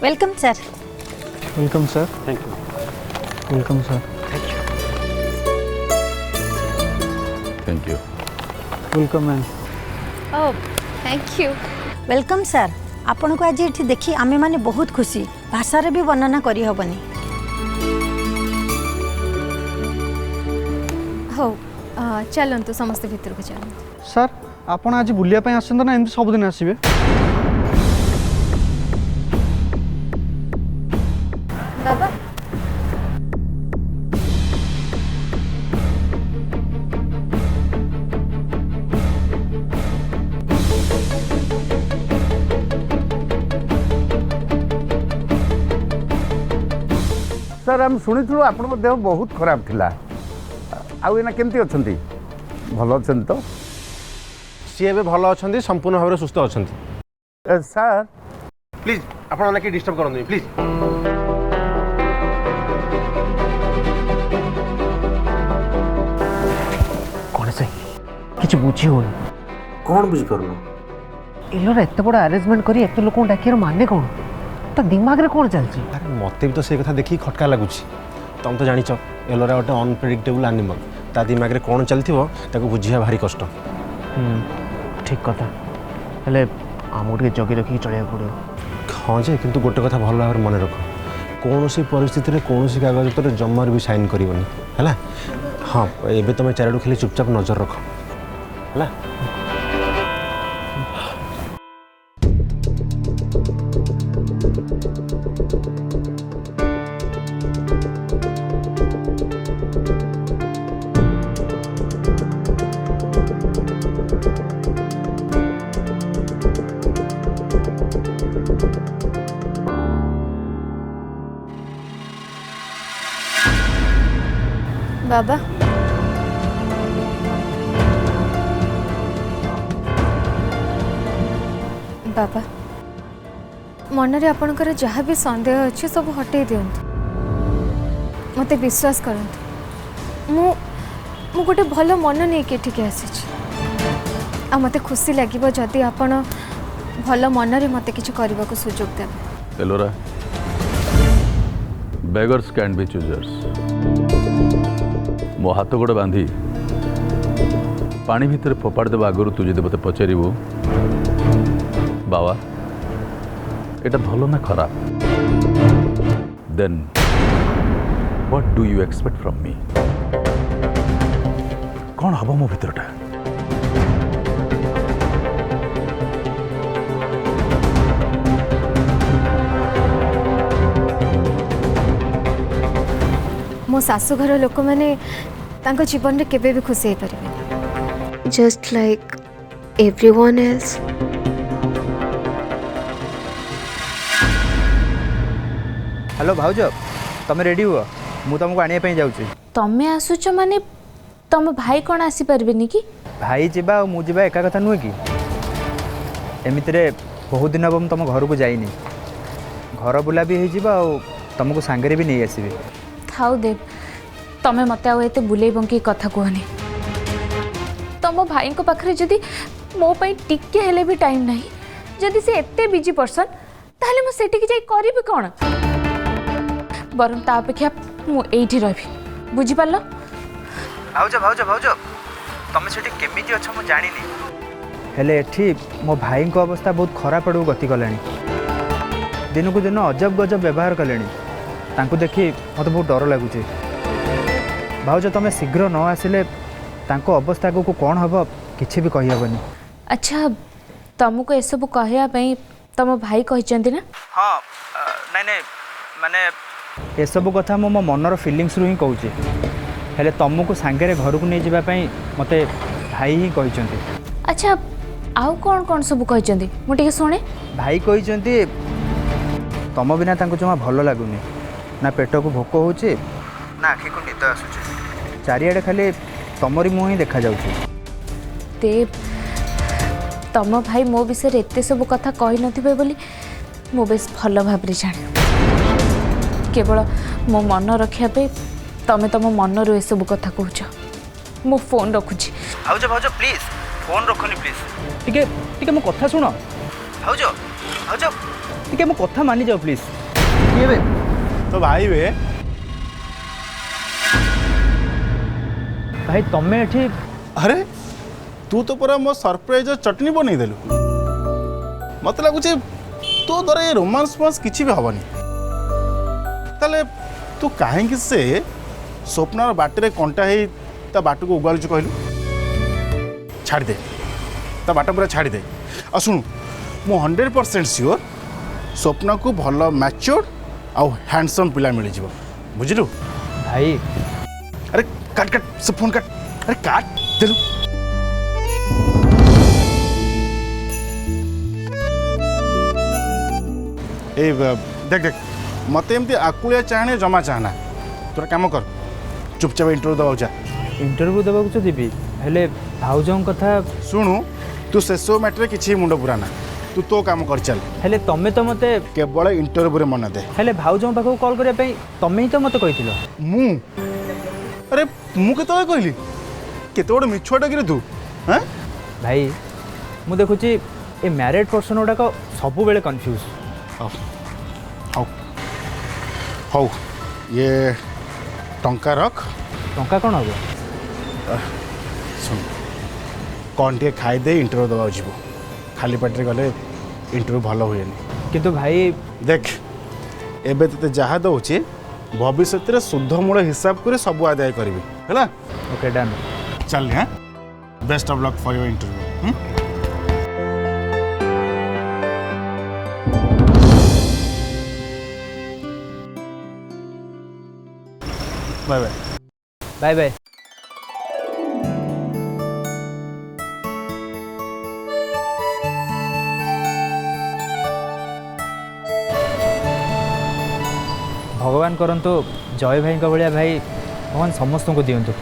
Welcome sir. Welcome sir. Thank you. Welcome sir. Thank you. Welcome ma'am. Oh thank you. Welcome sir. आपण को आज ये देखी आमे माने बहुत खुशी, भाषा भी वर्णना करी हबनी। हो चलतु समस्त भितर को चलतु। सर आपण आज बुलिया आसते ना एमती सबुदिन आसबे? बाबा सर आम शुणु आपण देह बहुत खराब थिला आउना केमती अछंती भल अछंती तो सी ए भल अच्छा संपूर्ण भाव सुस्थ अच्छा सर प्लीज आपड़ कि डिस्टर्ब करते प्लीज। कौन से किसी बुझी हो कौन बुझीपार एलोर एत बड़ा अरेंजमेंट करी एत लोक डाकियार माने कौन ता दिमाग रे कौन चलची? अरे मत भी तो से कथा देखी खटका लगुच तुम तो जाच एलोरा गोटे अनप्रेडिक्टेबल एनिमल ता दिमाग रे कौन चलती बुझिया भारी कष्ट। ठीक कथा हेले आमको टे जगी रखी चलिया पड़ो। हाँ जे किंतु गोटे कथा भल भाव मन रख कौन सी परिस्थिति कौन सी कागज पर जमार भी साइन करनी है। हाँ एवं तुम चारिड़ खाली चुपचाप नजर रख है। बाबा बाबा मन रे आपणकर जहाँ भी संदेह अच्छे सब हटे दिंतु मते विश्वास करंतु मु गोटे भल मन नहीं के ठीक आसी आ मते खुशी लगिबो जदि आपण भल मन रे मते किछ करबा को सुयोग देबे। Ellora beggars can be choosers मो हाथ गोड़ बांधी पानी भितर फोपाड़ देवा आगु तू जब मत पचारू बाबा एटा भलो ना खराब then what do you expect from me कौन हम मो भितरटा मो शाशुघर लोक मैंने तांको जीवन रे केबे भी खुशी पारे just like everyone else. Hello भाउज तुम रेडी हुआ मु तुमको आने जाऊँ। तमें आसुच माने तम भाई कौन आसी पारबेनी कि? भाई जीवा और मु जीवा एका कथा नुहे कि एमितिरे बहुत दिन हम तुम घर को जाइनी घर बुला भी होइजिबा और तुमको सांगरे भी नहीं आसीबे। थाउ देव तमें मत आते बुले बंकी कथा कहनी तुम भाई को पाखरे जदि मो पई टिके हेले भी टाइम नहीं जदि से एते बिजी पर्सन ताले मु सेठी जाई करिबि कोन बरम ता अपेक्षा मु एठी रहबी बुझी पारलो। भाउज भाउज भाउज तुम सेठी केमिति अछ मु जानिनी हेले एठी मो भाई को अवस्था बहुत खराब पड़ू गति कलानी दिन को दिन अजब गजब व्यवहार कलेनी तांको देखी मत बहुत डर लगुच। भाउज तुम शीघ्र न आसिले तांको अवस्था को कौन हम किसी भी कही हेबनी। अच्छा तुमको ए सब कहया पई तम भाई कहिचंती ना? हाँ नहीं नहीं माने ये सब कथा मो मनर फिलिंग्स रु ही कहूँ हेले तुमको सांगे घर को नहीं जावाई मते भाई ही कहिचंती। अच्छा आउ कौन कौन सब कहिचंती मु टिके सुने। भाई कहिचंती तुम बिना तांको जमा भल लगुनी ना पेट को भोक हो ना आखि को निद आसुचे चारिआडे खाली तमरी मुँह ही देखा जाउची। देव तम भाई मो विषय एत सब कथा कही नथिबे बोली मो बेस भल भाव जाने केवल मो मन रखा पे तमें तुम मन रू ए सब कथा कहूच मो फोन रखुची। भाउज भाउज प्लीज फोन रखनी प्लीज टिके टिके मो कथा सुनो भाउज भाउज ଟିକେ ମୋ କଥା ମାନିଯାଅ ପ୍ଲିଜ୍। କିଏ ବେ? तो भाई वे ଭାଇ ତମେ ଏଠି अरे तू तो पूरा मो सरप्राइज चटनी बनई देलु मत लगुच तो द्वारा ये रोमांस फोमांस किसी भी हबनी ताले तू कहीं से स्वप्नार बाटे कंटा ही ता बाट को उगालुच कहलु छाड़ दे ता बाट पूरा छाड़ दे आ सुन मु 100% श्योर स्वप्ना को भल मैच्योर आउ हैंडसम पिला मिल जिवो बुझलु भाई अरे काट काट से फोन काट अरे काट देलु ए देख देख मत एमती आकुलिया चाहने जमा चाहना तोरा काम कर चुपचाप इंटरव्यू दवा जा इंटरव्यू देवाक तो देवी हेले भाउजों कथा शुणु तू शेष मैटर किसी मुंड पुराना तू तो काम कर चल हेले तमे तो मते केवल इंटरव्यू मन दे हेले भाउजों पाखକୁ कॉल करिया पई तमे ही तो मते कहिथिलो मु अरे मु केतବେଳେ कहली केते बड़ मिछुआटा कि तू हैं भाई मु देखुची ए मैरिड पर्सन गुड़ाक सब बेले कन्फ्यूज हौ हौ हौ ये टंका रख टंका कौन हम सुन कौन टे खाई दे इंटरव्यू दवा जीवो खाली पेटे गले इंटरव्यू भल हुए किंतु भाई देख एबे तते जहा दउची भविष्य रे शुद्ध मूल हिसाब करे सब आदाय करबी हैला ओके डन चल हां best of luck for your interview bye bye bye bye भगवान करंतु जय भाई भाया भाई भगवान समस्त को दिंतु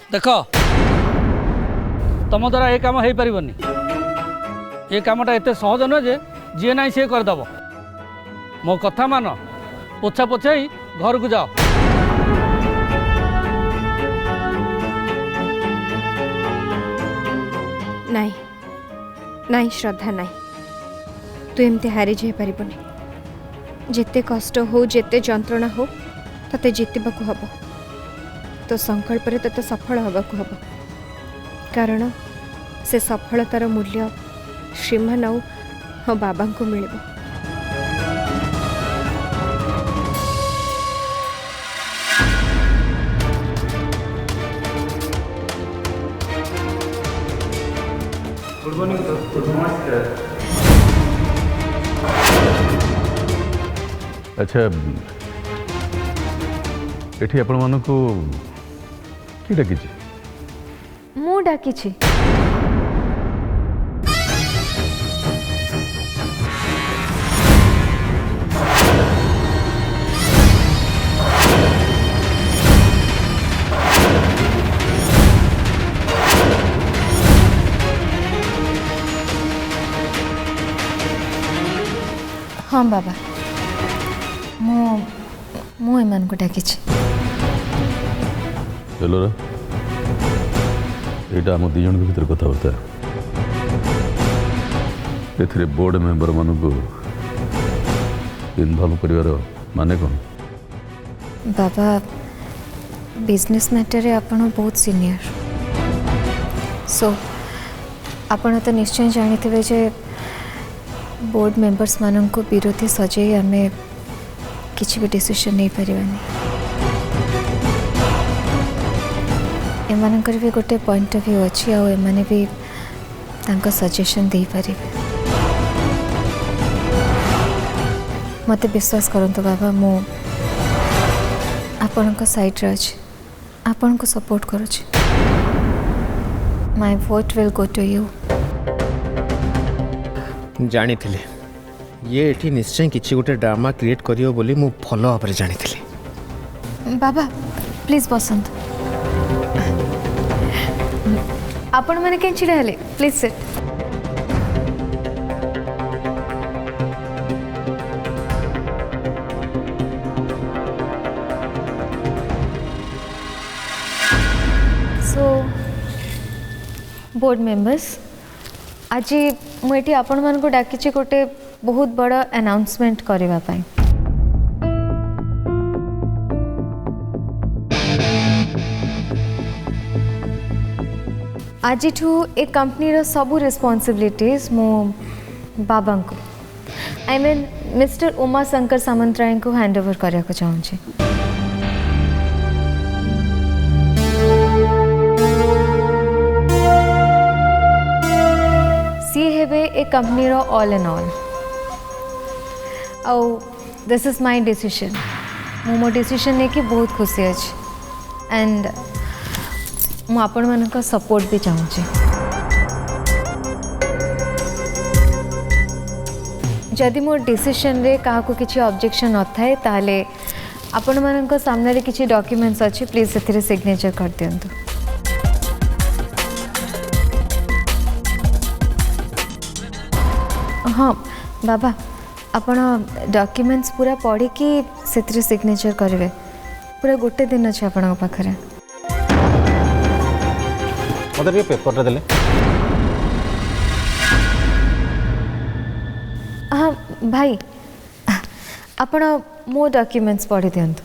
देख तुम द्वारा ये कम हो पारनि ये कमटा एत सहज नुह जे जी ना सी करदेव मो कथा मान पोछा पोछाई घर को जाओ नहीं नहीं श्रद्धा नहीं तू एमती हारी जाई पारिबनी जेते कष्ट हो जेते जंत्रणा हो तते जितबाकू हब तो संकल्प रे तते सफल हबाकू हब कारण से सफलतार मूल्य श्रीमान आउ बाबा को मिलिबो। अच्छा एठी आपण मानकु की डाकिछि मु डाकिछि हाँ बाबा मु एमान को डाकिछि चलो रे एटा हम दी जन भीतर कथबार्ता एथिरे बोर्ड मेंबर मानकु इन्वॉल्व करिवार माने कोन बाबा बिजनेस मैटर रे आपण बहुत सीनियर सो आपण तो निश्चय जानिथिबे जे बोर्ड मेंबर्स मानन को विरोधी सजे आमे किसी भी डिसीजन नहीं पारिबानी एमानकर भी गोटे पॉइंट ऑफ व्यू अच्छी आ एमाने भी तांको सजेशन दे पारिबे मते विश्वास करंतु बाबा मु आपनका साइड रे अछि आपनको सपोर्ट करूछि my vote will go to you जानी ये एठी निश्चय किसी गोटे ड्रामा क्रिएट करियो बोली मु भलो भाबरे जानी बाबा प्लीज बसंत आपण माने केन छिड़ा हेले please sit so board members आज मुझे आपण मान को डाकिछि गोटे बहुत बड़ा अनाउंसमेंट करबा पाई आज ए कंपनी रो सबु रिस्पांसिबिलिटीज मो बाबा को I mean mister Uma Shankar Samantaray को हैंड ओवर करया को चाहूँ सी हेबे ए कंपनी रो ऑल इन ऑल आउ दिस इज माय डिसीजन मो डिसीजन ने कि बहुत खुशी अच्छे एंड मु आपण मानक सपोर्ट भी चाहूँ जदि मोर डिसीजन रे काहा को किसी ऑब्जेक्शन न थाए ताले आपण मानक सामने रे किसी डॉक्यूमेंट्स अच्छे प्लीज से सिग्नेचर कर दियंतु हाँ बाबा आपण डॉक्यूमेंट्स पूरा पढ़ी कि से सिग्नेचर करेंगे पूरा गोटे दिन अच्छे आपण पाखरे मतलब ये पेपर देले हाँ भाई आपण मो डॉक्यूमेंट्स पढ़ी दियंतु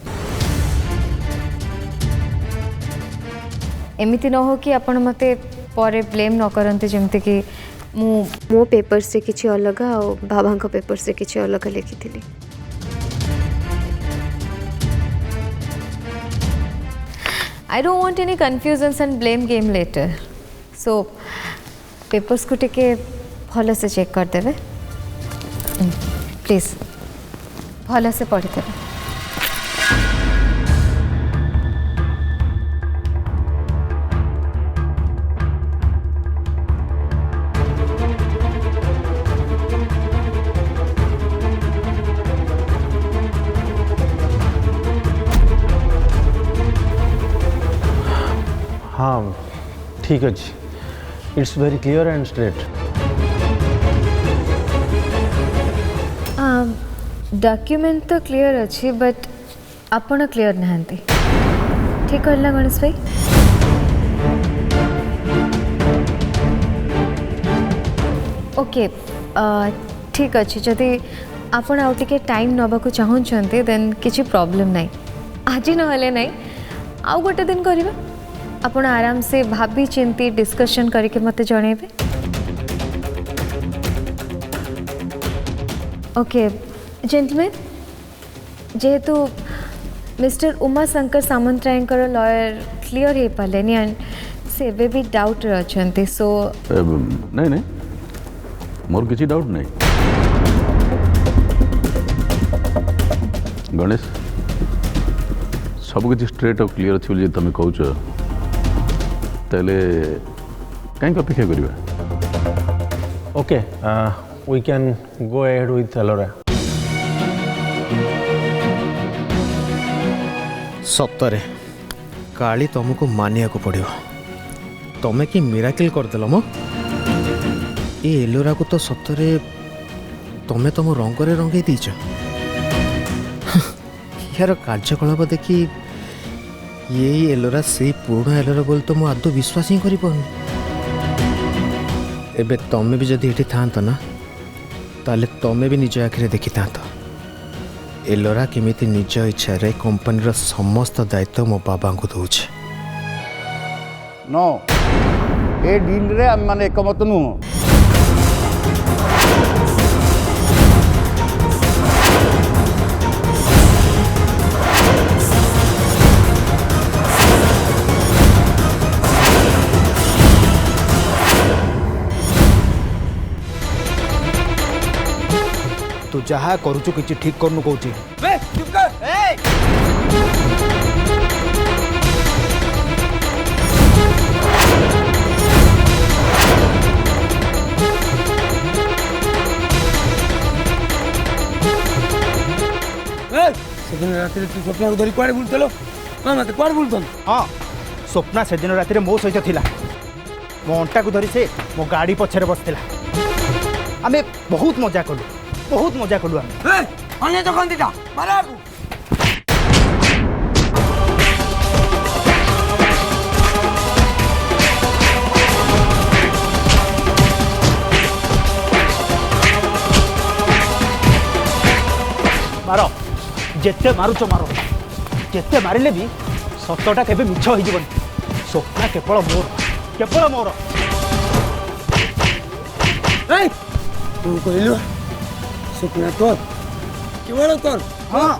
एमिति न हो कि आपण मते परे ब्लेम न करंते जेमते कि मो पेपर से किसी अलग और बाबा को पेपर से किसी अलग लिखी थी I don't want any confusions and blame game later so papers को टिके भल से चेक कर देवे प्लीज भल से पढ़ी देवे हाँ ठीक अच्छे it's very clear and straight document तो क्लियर अच्छी बट आपण क्लियर नहांती ठीक कहला गणेश भाई ओके ठीक अच्छे जदि आपण आउ टिके टाइम नबाकू चाहूँगी देन किसी प्रॉब्लम नहीं आज नहले नहीं आउ गोटे दिन करवा आपण आराम से भाभी चिंती डिस्कशन करके मते जणेबे ओके जेंटलमैन जेहेतु मिस्टर उमा शंकर सामंतरायकर लॉयर क्लियर हो पारे एंड से भी डाउट अच्छे सो नहीं नहीं मोर किसी डाउट नहीं। गणेश सब किसी स्ट्रेट और क्लियर अच्छी बोली तुम कौच कहीं अपेक्षा करवा। Okay we can go ahead with Ellora. सतरे काली तुमको मानिया को पड़ो। तमें कि मिराकिल करदेल मो ये एलोरा को तो सतरे तमें तुम रंगरे रंगे दीच। यार कार्यकलाप देखी ये एलोरा से पुराणा एलोरा बोल तो मुझे विश्वास ही कर एबे तमें भी जदि ये था ना ताले तमें भी निज आखिरे देखी था एलोरा केमिति निज इच्छा रे कंपनी समस्त दायित्व मो बाबा को दौचे। नो ए डील रे आम माने एकमत नुह। तू जहाँ करुचु किसी ठीक करनु कहूँ। सेदिन राति तू स्वप्न को धरी कुआडे बुलतलो ना मत कुआडे बुलतन। हाँ स्वप्ना से दिन राति मो सहित थिला। मो अंटा को धरी से मो गाड़ी पछरे बसथिला। आमे बहुत मजा कलु आमे। अन्य तो कौन दिटा मारा मारो जेते मारुच मारो जेते मारिले भी सतटा केबे मिछ होई जीवन। स्वप्ना केवल मोर ए तू कहलु स्वप्न तोर केवल तोर। हाँ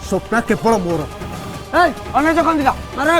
स्वप्ना केवल मोर। ए अन्य तो कौन दिटा मारा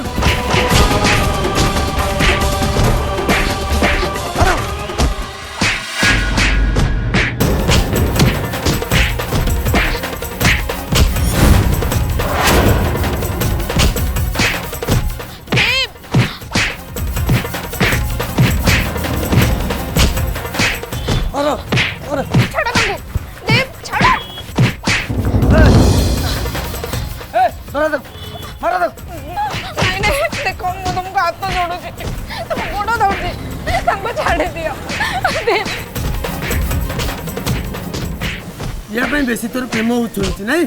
बेसी तोर प्रेम होती नहीं।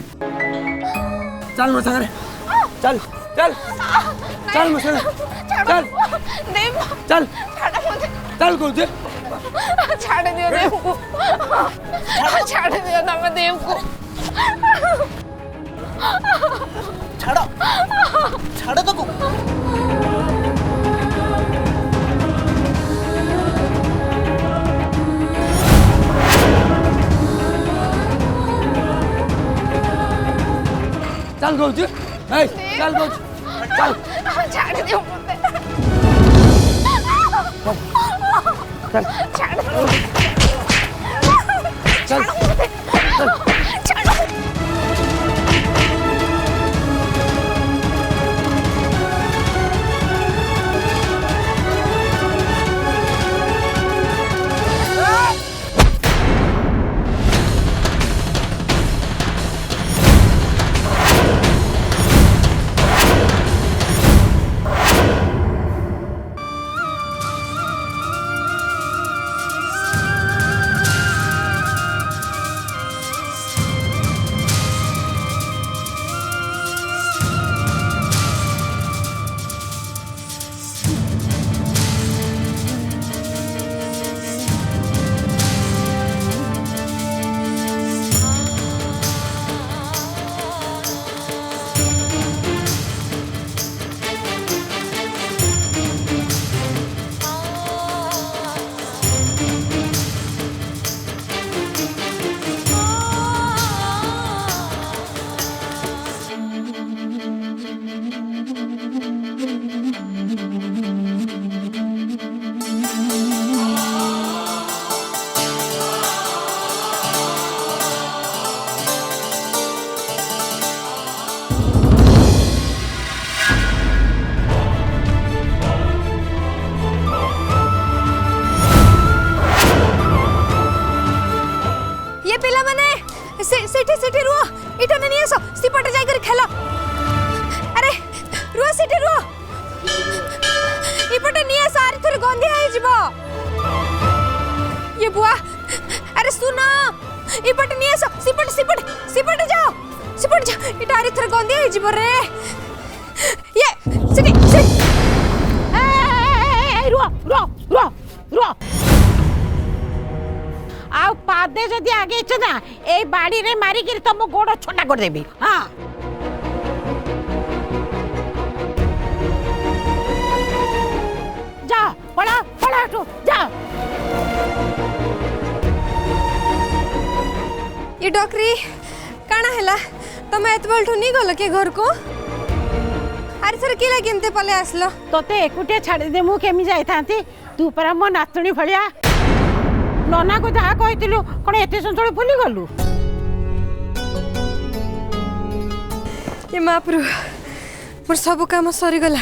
चल मो सागर चल चल चल मो सागर चल चल चल कहूँ छाड़ दियो देव को छाड़ दियो ना मैं देव को छाड़ो छाड़ो तो चल कहूँ चल कहूँ चल छाड़ दियो मते चल छाड़ चल सेठी रुआ इटा नहीं आसो सिपटे जाई कर खेलो अरे रुआ सेठी रुआ इपटे नहीं आसो आरे थोड़ी गंदिया है जीवो ये बुआ अरे सुनो इपटे नहीं आसो सिपटे जाओ इटा आरे थोड़ी गंदिया है जीवो रे ये सेठी रुआ आउ पादे जदि आगे ना ए बाड़ी रे मारी गिर तुम गोड़ छोटा कर देबी हां जा पड़ा तो जा ये डॉक्टरी काना हैला तमे एतबल ठुनी गलो के घर को अरे सर केला केमते पले आसलो तोते एकुटे छाड़ी दे मु केमी जाई थांती तू परा मो नातुणी भलिया नना को जहा कहितिलु कोन एते संतोळे भूली गलु ये मापरु मोर सब काम सरी गला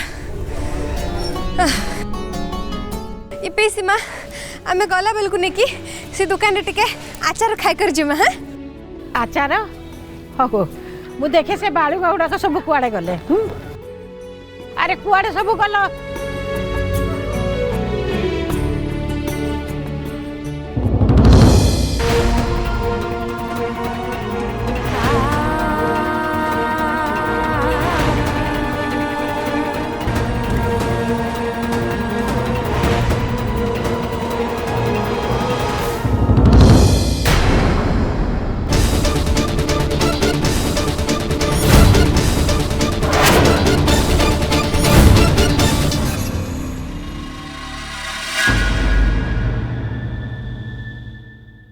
ये पैसे माँ आमे गला बेल को नेकी से दुकान रे टिके आचार खाई कर जिमा हां आचार हो मु देखे से बाळू गाउडा सब कुआडे गले अरे कुआडे सब गलो